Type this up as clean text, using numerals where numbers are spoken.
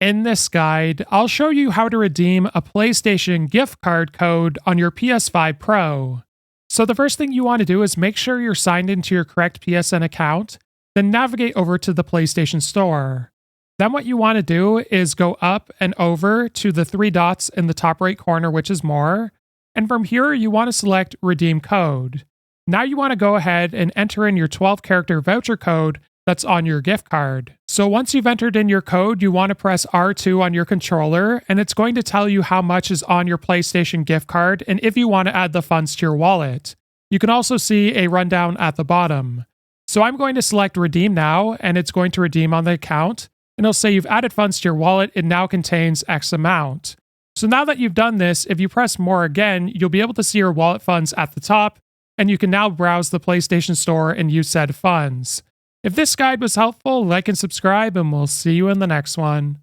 In this guide, I'll show you how to redeem a PlayStation gift card code on your PS5 Pro. So, the first thing you want to do is make sure you're signed into your correct PSN account, then navigate over to the PlayStation Store. Then, what you want to do is go up and over to the three dots in the top right corner, which is More. And from here, you want to select Redeem Code. Now, you want to go ahead and enter in your 12-character voucher code that's on your gift card. So once you've entered in your code, you want to press R2 on your controller, and it's going to tell you how much is on your PlayStation gift card and if you want to add the funds to your wallet. You can also see a rundown at the bottom. So I'm going to select Redeem Now, and it's going to redeem on the account, and it'll say you've added funds to your wallet. It now contains X amount. So now that you've done this, if you press More again, you'll be able to see your wallet funds at the top, and you can now browse the PlayStation Store and use said funds. If this guide was helpful, like and subscribe, and we'll see you in the next one.